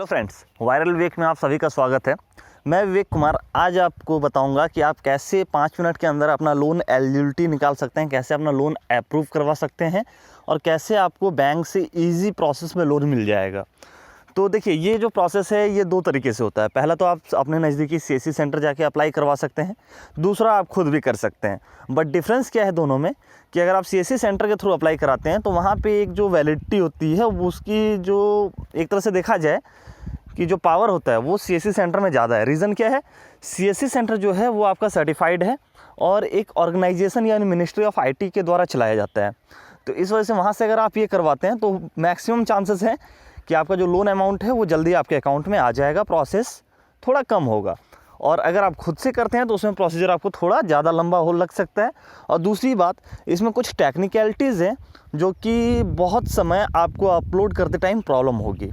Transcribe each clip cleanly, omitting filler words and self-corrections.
Hello friends, viral विवेक में आप सभी का स्वागत है। मैं विवेक कुमार आज आपको बताऊंगा कि आप कैसे 5 मिनट के अंदर अपना लोन एलिजिबिलिटी निकाल सकते हैं, कैसे अपना लोन अप्रूव करवा सकते हैं और कैसे आपको बैंक से इजी प्रोसेस में लोन मिल जाएगा। तो देखिए, ये जो प्रोसेस है ये 2 तरीके से होता है। पहला तो आप अपने नज़दीकी सीएससी सेंटर जाके अप्लाई करवा सकते हैं, दूसरा आप खुद भी कर सकते हैं। बट डिफरेंस क्या है दोनों में कि अगर आप सीएससी सेंटर के थ्रू अप्लाई कराते हैं तो वहाँ पे एक जो वैलिडिटी होती है उसकी जो एक तरह से देखा जाए कि जो पावर होता है वो सीएससी सेंटर में ज़्यादा है। रीज़न क्या है, सीएससी सेंटर जो है वो आपका सर्टिफाइड है और एक ऑर्गेनाइजेशन यानी मिनिस्ट्री ऑफ आईटी के द्वारा चलाया जाता है। तो इस वजह से वहाँ से अगर आप ये करवाते हैं तो मैक्सिमम चांसेस हैं कि आपका जो लोन अमाउंट है वो जल्दी आपके अकाउंट में आ जाएगा, प्रोसेस थोड़ा कम होगा। और अगर आप खुद से करते हैं तो उसमें प्रोसीजर आपको थोड़ा ज़्यादा लंबा हो लग सकता है। और दूसरी बात, इसमें कुछ टेक्निकलिटीज़ हैं जो कि बहुत समय आपको अपलोड करते टाइम प्रॉब्लम होगी।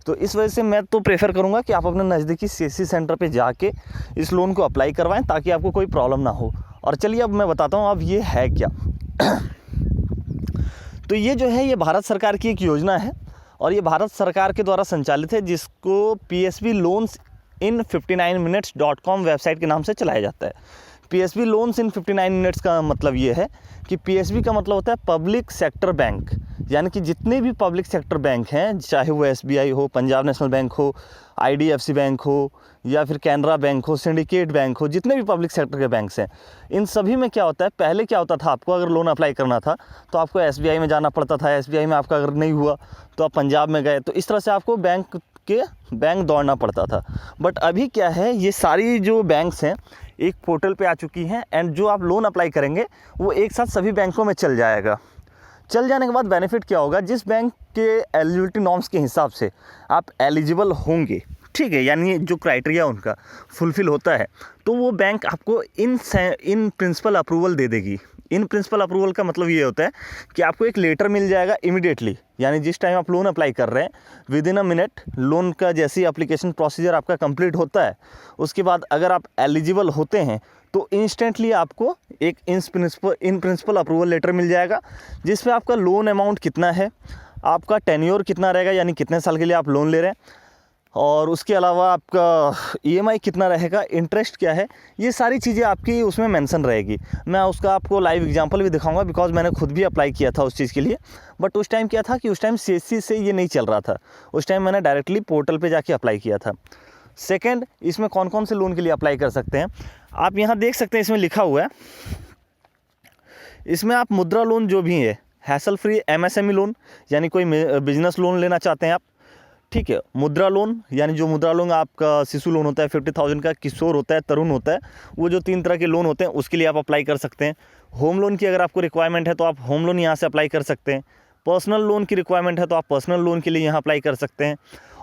तो इस वजह से मैं तो प्रेफर करूँगा कि आप अपने नज़दीकी सीएससी सेंटर पे जाके इस लोन को अप्लाई करवाएं ताकि आपको कोई प्रॉब्लम ना हो। और चलिए अब मैं बताता हूँ अब ये है क्या। तो ये जो है ये भारत सरकार की एक योजना है और ये भारत सरकार के द्वारा संचालित है, जिसको PSB loans in 59 minutes.com website के नाम से चलाया जाता है। PSB लोन्स इन 59 मिनट्स का मतलब ये है कि PSB का मतलब होता है पब्लिक सेक्टर बैंक, यानी कि जितने भी पब्लिक सेक्टर बैंक हैं, चाहे वो SBI हो, पंजाब नेशनल बैंक हो, IDFC बैंक हो या फिर कैनरा बैंक हो, सिंडिकेट बैंक हो, जितने भी पब्लिक सेक्टर के बैंक्स हैं, इन सभी में क्या होता है, पहले क्या होता था, आपको अगर लोन अप्लाई करना था तो आपको SBI में जाना पड़ता था। SBI में आपका अगर नहीं हुआ तो आप पंजाब में गए, तो इस तरह से आपको बैंक दौड़ना पड़ता था। बट अभी क्या है, ये सारी जो बैंक्स हैं एक पोर्टल पे आ चुकी हैं एंड जो आप लोन अप्लाई करेंगे वो एक साथ सभी बैंकों में चल जाएगा। चल जाने के बाद बेनिफिट क्या होगा, जिस बैंक के एलिजिबिलिटी नॉर्म्स के हिसाब से आप एलिजिबल होंगे, ठीक है, यानी जो क्राइटेरिया उनका फुलफ़िल होता है, तो वो बैंक आपको इन प्रिंसिपल अप्रूवल दे देगी। इन प्रिंसिपल अप्रूवल का मतलब ये होता है कि आपको एक लेटर मिल जाएगा इमीडिएटली, यानी जिस टाइम आप लोन अप्लाई कर रहे हैं with in a minute loan का जैसे ही एप्लीकेशन प्रोसीजर आपका कंप्लीट होता है, उसके बाद अगर आप एलिजिबल होते हैं तो इंस्टेंटली आपको एक इन प्रिंसिपल अप्रूवल लेटर मिल जाएगा, जिसमें आपका लोन अमाउंट कितना है, आपका टेन्योर कितना रहेगा, यानी कितने साल के लिए आप लोन ले रहे हैं, और उसके अलावा आपका EMI कितना रहेगा, इंटरेस्ट क्या है, ये सारी चीज़ें आपकी उसमें मेंशन रहेगी। मैं उसका आपको लाइव एग्जांपल भी दिखाऊंगा, बिकॉज मैंने खुद भी अप्लाई किया था उस चीज़ के लिए। बट उस टाइम क्या था कि उस टाइम CSC से ये नहीं चल रहा था, उस टाइम मैंने डायरेक्टली पोर्टल पे जाके अप्लाई किया था। सेकेंड, इसमें कौन कौन से लोन के लिए अप्लाई कर सकते हैं आप यहाँ देख सकते हैं, इसमें लिखा हुआ है, इसमें आप मुद्रा लोन जो भी है, हैसल फ्री MSME लोन, यानी कोई बिजनेस लोन लेना चाहते हैं आप, ठीक है, मुद्रा लोन यानी जो मुद्रा लोन आपका शिशु लोन होता है 50,000 का, किशोर होता है, तरुण होता है, वो जो 3 तरह के लोन होते हैं उसके लिए आप अप्लाई कर सकते हैं। होम लोन की अगर आपको रिक्वायरमेंट है तो आप होम लोन यहाँ से अप्लाई कर सकते हैं। पर्सनल लोन की रिक्वायरमेंट है तो आप पर्सनल लोन के लिए यहाँ अप्लाई कर सकते हैं।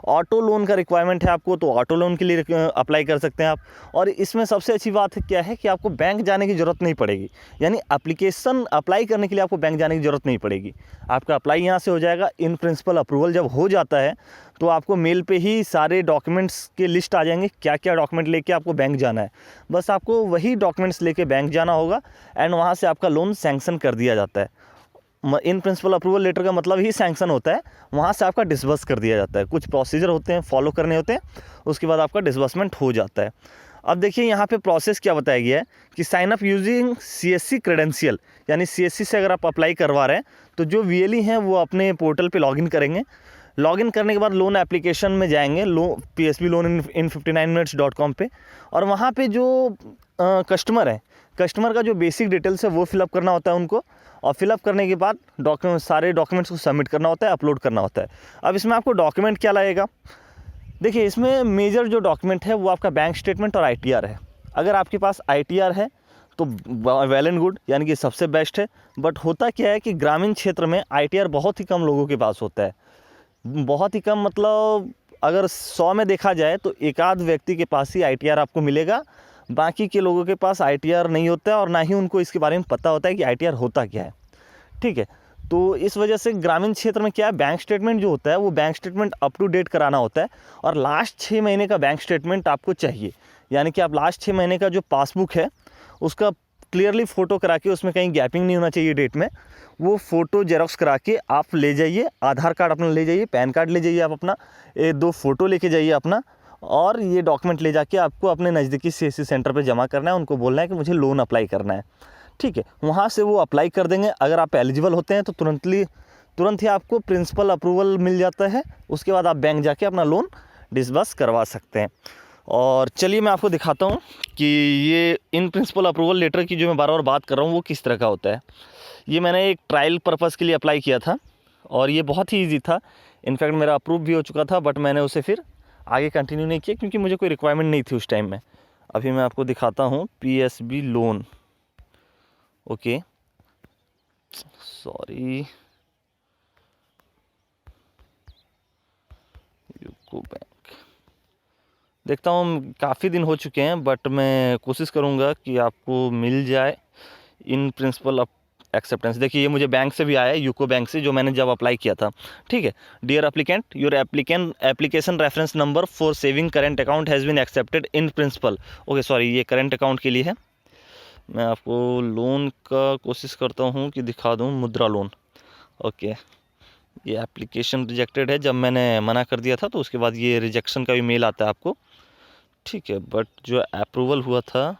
ऑटो लोन का रिक्वायरमेंट है आपको तो ऑटो लोन के लिए अप्लाई कर सकते हैं आप। और इसमें सबसे अच्छी बात है क्या है कि आपको बैंक जाने की ज़रूरत नहीं पड़ेगी, यानी एप्लीकेशन अप्लाई करने के लिए आपको बैंक जाने की ज़रूरत नहीं पड़ेगी। आपका अप्लाई यहाँ से हो जाएगा। इन प्रिंसिपल अप्रूवल जब हो जाता है तो आपको मेल पे ही सारे डॉक्यूमेंट्स के लिस्ट आ जाएंगे, क्या क्या डॉक्यूमेंट लेके आपको बैंक जाना है। बस आपको वही डॉक्यूमेंट्स लेके बैंक जाना होगा एंड वहाँ से आपका लोन सैंक्शन कर दिया जाता है। इन प्रिंसिपल अप्रूवल लेटर का मतलब ही सैंक्शन होता है, वहाँ से आपका डिसबर्स कर दिया जाता है। कुछ प्रोसीजर होते हैं, फॉलो करने होते हैं, उसके बाद आपका डिसबर्समेंट हो जाता है। अब देखिए यहाँ पे प्रोसेस क्या बताया गया है कि sign up using CSC credential, यानी CSC से अगर आप अप्लाई करवा रहे हैं तो जो VLE हैं वो अपने पोर्टल पे लॉगिन करेंगे। लॉगिन करने के बाद लोन एप्लीकेशन में जाएंगे, PSB लोन इन 59 minutes.com पे, और वहाँ पे जो कस्टमर है, कस्टमर का जो बेसिक डिटेल्स है वो फिलअप करना होता है उनको, और फिलअप करने के बाद सारे डॉक्यूमेंट्स को सबमिट करना होता है, अपलोड करना होता है। अब इसमें आपको डॉक्यूमेंट क्या लगेगा, देखिए इसमें मेजर जो डॉक्यूमेंट है वो आपका बैंक स्टेटमेंट और ITR है। अगर आपके पास ITR है तो वेल एंड गुड, यानी कि सबसे बेस्ट है। बट होता क्या है कि ग्रामीण क्षेत्र में ITR बहुत ही कम लोगों के पास होता है, बहुत ही कम, मतलब अगर 100 में देखा जाए तो एक आध व्यक्ति के पास ही ITR आपको मिलेगा, बाकी के लोगों के पास ITR नहीं होता है और ना ही उनको इसके बारे में पता होता है कि ITR होता क्या है, ठीक है। तो इस वजह से ग्रामीण क्षेत्र में क्या है, बैंक स्टेटमेंट जो होता है वो bank statement up to date कराना होता है, और लास्ट 6 महीने का बैंक स्टेटमेंट आपको चाहिए। यानी कि आप लास्ट 6 महीने का जो पासबुक है उसका क्लियरली फ़ोटो करा के, उसमें कहीं गैपिंग नहीं होना चाहिए डेट में, वो फ़ोटो जेरॉक्स करा के आप ले जाइए। आधार कार्ड अपना ले जाइए, पैन कार्ड ले जाइए आप अपना, 2 फ़ोटो लेके जाइए अपना, और ये डॉक्यूमेंट ले जाके आपको अपने नज़दीकी CSC सेंटर पे जमा करना है। उनको बोलना है कि मुझे लोन अप्लाई करना है, ठीक है। वहाँ से वो अप्लाई कर देंगे। अगर आप एलिजिबल होते हैं तो तुरंत ही आपको प्रिंसिपल अप्रूवल मिल जाता है। उसके बाद आप बैंक जाके अपना लोन डिसबर्स करवा सकते हैं। और चलिए मैं आपको दिखाता हूँ कि ये इन प्रिंसिपल अप्रूवल लेटर की जो मैं बार बार बात कर रहा हूँ वो किस तरह का होता है। ये मैंने एक ट्रायल पर्पज़ के लिए अप्लाई किया था और ये बहुत ही ईजी था। इनफैक्ट मेरा अप्रूव भी हो चुका था, बट मैंने उसे फिर आगे कंटिन्यू नहीं किया क्योंकि मुझे कोई रिक्वायरमेंट नहीं थी उस टाइम में। अभी मैं आपको दिखाता हूँ PSB loan. Okay, sorry, UCO bank. देखता हूँ, काफ़ी दिन हो चुके हैं, बट मैं कोशिश करूँगा कि आपको मिल जाए इन प्रिंसिपल एक्सेप्टेंस। देखिए, ये मुझे बैंक से भी आया है, यूको बैंक से, जो मैंने जब अप्लाई किया था, ठीक है। Dear applicant, your application reference number for saving current account has been accepted in principle. Okay, sorry, ये करेंट अकाउंट के लिए है। मैं आपको लोन का कोशिश करता हूँ कि दिखा दूँ, मुद्रा लोन। ओके, ये एप्लीकेशन रिजेक्टेड है। जब मैंने मना कर दिया था तो उसके बाद ये रिजेक्शन का भी मेल आता है आपको, ठीक है। बट जो अप्रूवल हुआ था,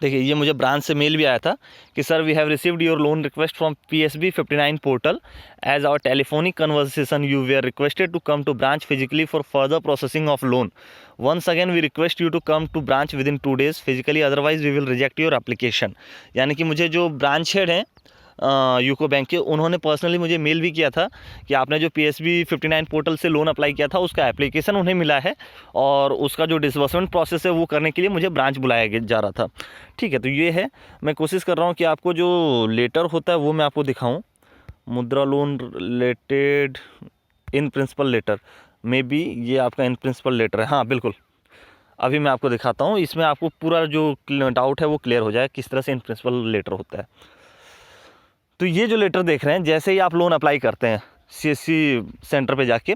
देखिए, ये मुझे ब्रांच से मेल भी आया था कि sir, we have received your loan request from PSB 59 portal as our telephonic conversation you we are requested to come to branch physically for further processing of loan. Once again we request you to come to branch within इन 2 days physically, otherwise we will reject your application. यानी कि मुझे जो branch head हैं UCO bank के, उन्होंने personally मुझे mail भी किया था कि आपने जो PSB 59 पोर्टल से लोन अप्लाई किया था उसका एप्लीकेशन उन्हें मिला है और उसका जो डिसबर्समेंट प्रोसेस है वो करने के लिए मुझे ब्रांच बुलाया जा रहा था, ठीक है। तो ये है, मैं कोशिश कर रहा हूँ कि आपको जो लेटर होता है वो मैं आपको दिखाऊँ। Mudra loan related in principle letter, may be ये आपका इन प्रिंसिपल लेटर है। हाँ, बिल्कुल, अभी मैं आपको दिखाता हूँ। इसमें आपको पूरा जो डाउट है वो क्लियर हो जाए किस तरह से इन प्रिंसिपल लेटर होता है। तो ये जो लेटर देख रहे हैं, जैसे ही आप लोन अप्लाई करते हैं CSC सेंटर पे जाके,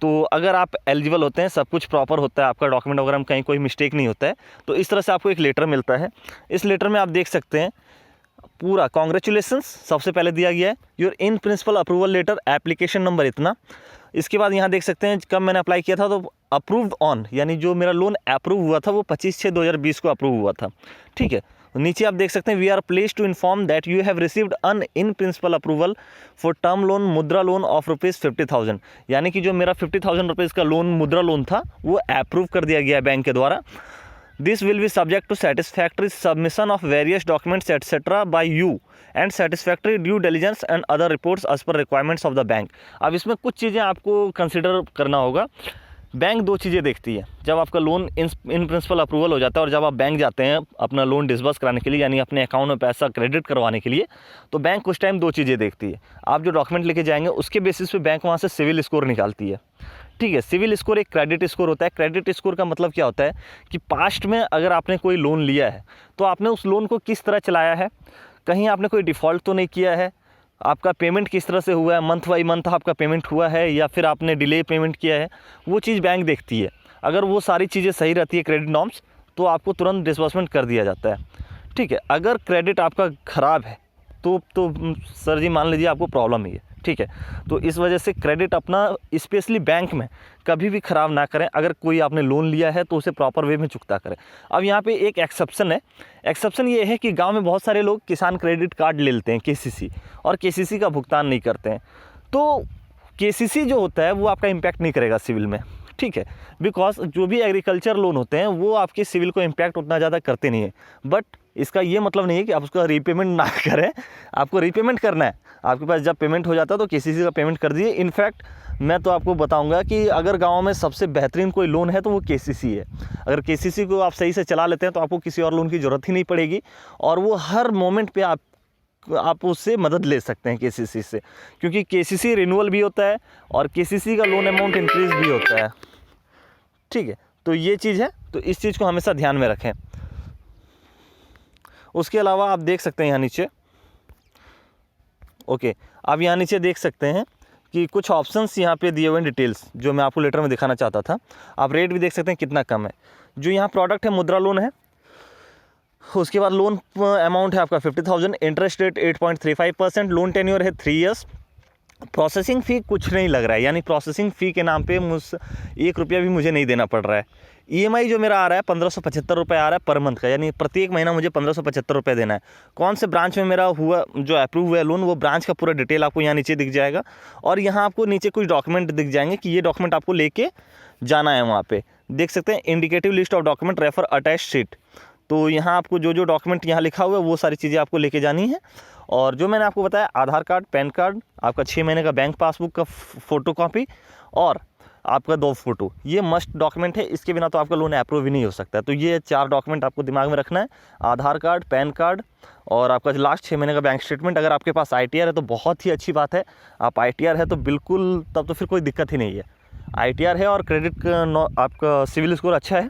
तो अगर आप एलिजिबल होते हैं, सब कुछ प्रॉपर होता है, आपका डॉक्यूमेंट वगैरह में कहीं कोई मिस्टेक नहीं होता है, तो इस तरह से आपको एक लेटर मिलता है। इस लेटर में आप देख सकते हैं पूरा कॉन्ग्रेचुलेसन्स सबसे पहले दिया गया है, your in principle approval letter, application number इतना। इसके बाद यहाँ देख सकते हैं कब मैंने अप्लाई किया था, तो अप्रूव्ड ऑन, यानी जो मेरा लोन अप्रूव हुआ था वो 25/6/2020 को अप्रूव हुआ था, ठीक है। नीचे आप देख सकते हैं, we are placed to inform that you have received an in principle approval for term loan Mudra loan of ₹50,000। यानी कि जो मेरा 50,000 रुपीज़ का लोन मुद्रा लोन था वो अप्रूव कर दिया गया है बैंक के द्वारा। This will be subject to satisfactory submission of various documents etcetera by you and satisfactory due diligence and other reports as per requirements of the bank. अब इसमें कुछ चीज़ें आपको कंसिडर करना होगा। बैंक 2 चीज़ें देखती है जब आपका लोन इन प्रिंसिपल अप्रूवल हो जाता है और जब आप बैंक जाते हैं अपना लोन डिसबर्स कराने के लिए, यानी अपने अकाउंट में पैसा क्रेडिट करवाने के लिए, तो बैंक कुछ टाइम 2 चीज़ें देखती है। आप जो डॉक्यूमेंट लेके जाएंगे उसके बेसिस पे बैंक वहाँ से सिविल स्कोर निकालती है, ठीक है। सिविल स्कोर एक क्रेडिट स्कोर होता है। क्रेडिट स्कोर का मतलब क्या होता है कि पास्ट में अगर आपने कोई लोन लिया है तो आपने उस लोन को किस तरह चलाया है, कहीं आपने कोई डिफ़ॉल्ट तो नहीं किया है, आपका पेमेंट किस तरह से हुआ है, मंथ बाई मंथ आपका पेमेंट हुआ है या फिर आपने डिले पेमेंट किया है, वो चीज़ बैंक देखती है। अगर वो सारी चीज़ें सही रहती है, क्रेडिट नॉर्म्स, तो आपको तुरंत डिसबर्समेंट कर दिया जाता है, ठीक है। अगर क्रेडिट आपका ख़राब है तो सर जी मान लीजिए आपको प्रॉब्लम ही है, ठीक है। तो इस वजह से क्रेडिट अपना स्पेशली बैंक में कभी भी ख़राब ना करें। अगर कोई आपने लोन लिया है तो उसे प्रॉपर वे में चुकता करें। अब यहाँ पे एक एक्सेप्शन है। एक्सेप्शन ये है कि गांव में बहुत सारे लोग किसान क्रेडिट कार्ड ले लेते हैं KCC, और KCC का भुगतान नहीं करते हैं। तो KCC जो होता है वो आपका इम्पैक्ट नहीं करेगा सिविल में, ठीक है। बिकॉज जो भी एग्रीकल्चर लोन होते हैं वो आपके सिविल को इम्पैक्ट उतना ज़्यादा करते नहीं है। बट इसका ये मतलब नहीं है कि आप उसका रीपेमेंट ना करें, आपको रीपेमेंट करना है। आपके पास जब पेमेंट हो जाता है तो KCC का पेमेंट कर दीजिए। इनफैक्ट मैं तो आपको बताऊंगा कि अगर गांव में सबसे बेहतरीन कोई लोन है तो वो KCC है। अगर KCC को आप सही से चला लेते हैं तो आपको किसी और लोन की ज़रूरत ही नहीं पड़ेगी, और वो हर मोमेंट पे आप उससे मदद ले सकते हैं KCC से, क्योंकि KCC रिन्यूअल भी होता है और KCC का लोन अमाउंट इंक्रीज़ भी होता है, ठीक है। तो ये चीज़ है, तो इस चीज़ को हमेशा ध्यान में रखें। उसके अलावा आप देख सकते हैं यहाँ नीचे, ओके, आप यहाँ नीचे देख सकते हैं कि कुछ ऑप्शंस यहाँ पे दिए हुए हैं, डिटेल्स जो मैं आपको लेटर में दिखाना चाहता था। आप रेट भी देख सकते हैं कितना कम है। जो यहाँ प्रोडक्ट है मुद्रा लोन है, उसके बाद लोन अमाउंट है आपका 50,000, इंटरेस्ट रेट 8.35%, लोन टेन्योर है 3 ईयर्स। प्रोसेसिंग फ़ी कुछ नहीं लग रहा है, यानी प्रोसेसिंग फ़ी के नाम पे मुझ 1 रुपया भी मुझे नहीं देना पड़ रहा है। EMI जो मेरा आ रहा है 1575 रुपये आ रहा है पर मंथ का, यानी प्रत्येक महीना मुझे 1575 रुपये देना है। कौन से ब्रांच में मेरा हुआ जो अप्रूव हुआ है लोन, वो ब्रांच का पूरा डिटेल आपको यहाँ नीचे दिख जाएगा। और यहाँ आपको नीचे कुछ डॉक्यूमेंट दिख जाएंगे कि ये डॉक्यूमेंट आपको लेके जाना है। वहाँ पे देख सकते हैं indicative list of document refer attach sheet. तो यहाँ आपको जो जो डॉक्यूमेंट यहाँ लिखा हुआ है वो सारी चीज़ें आपको लेके जानी है। और जो मैंने आपको बताया, आधार कार्ड, पैन कार्ड, आपका 6 महीने का बैंक पासबुक का फ़ोटो कॉपी और आपका 2 फ़ोटो, ये मस्ट डॉक्यूमेंट है। इसके बिना तो आपका लोन अप्रूव ही नहीं हो सकता। तो ये 4 डॉक्यूमेंट आपको दिमाग में रखना है, आधार कार्ड, पैन कार्ड और आपका लास्ट 6 महीने का बैंक स्टेटमेंट। अगर आपके पास ITR है तो बहुत ही अच्छी बात है। आप ITR है तो बिल्कुल, तब तो फिर कोई दिक्कत ही नहीं है। ITR है और क्रेडिट आपका सिविल स्कोर अच्छा है,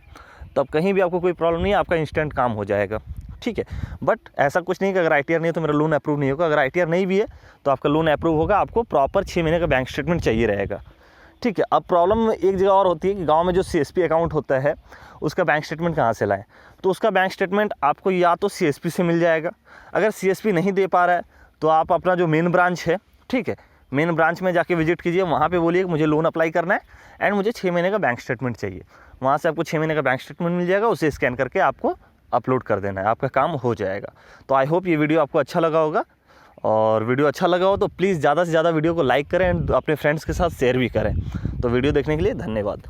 तब कहीं भी आपको कोई प्रॉब्लम नहीं है, आपका इंस्टेंट काम हो जाएगा। ठीक है, बट ऐसा कुछ नहीं कि अगर ITR नहीं है तो मेरा लोन अप्रूव नहीं होगा। अगर ITR नहीं भी है तो आपका लोन अप्रूव होगा। आपको प्रॉपर 6 महीने का बैंक स्टेटमेंट चाहिए रहेगा। ठीक है, अब प्रॉब्लम एक जगह और होती है कि गांव में जो CSP अकाउंट होता है उसका बैंक स्टेटमेंट कहाँ से लाएं। तो उसका बैंक स्टेटमेंट आपको या तो CSP से मिल जाएगा। अगर CSP नहीं दे पा रहा है तो आप अपना जो मेन ब्रांच है, ठीक है, मेन ब्रांच में जाके विजिट कीजिए, वहाँ पे बोलिए कि मुझे लोन अप्लाई करना है एंड मुझे 6 महीने का बैंक स्टेटमेंट चाहिए। वहाँ से आपको 6 महीने का बैंक स्टेटमेंट मिल जाएगा, उसे स्कैन करके आपको अपलोड कर देना है, आपका काम हो जाएगा। तो आई होप ये वीडियो आपको अच्छा लगा होगा, और वीडियो अच्छा लगा हो तो प्लीज़ ज़्यादा से ज़्यादा वीडियो को लाइक करें एंड अपने फ्रेंड्स के साथ शेयर भी करें। तो वीडियो देखने के लिए धन्यवाद।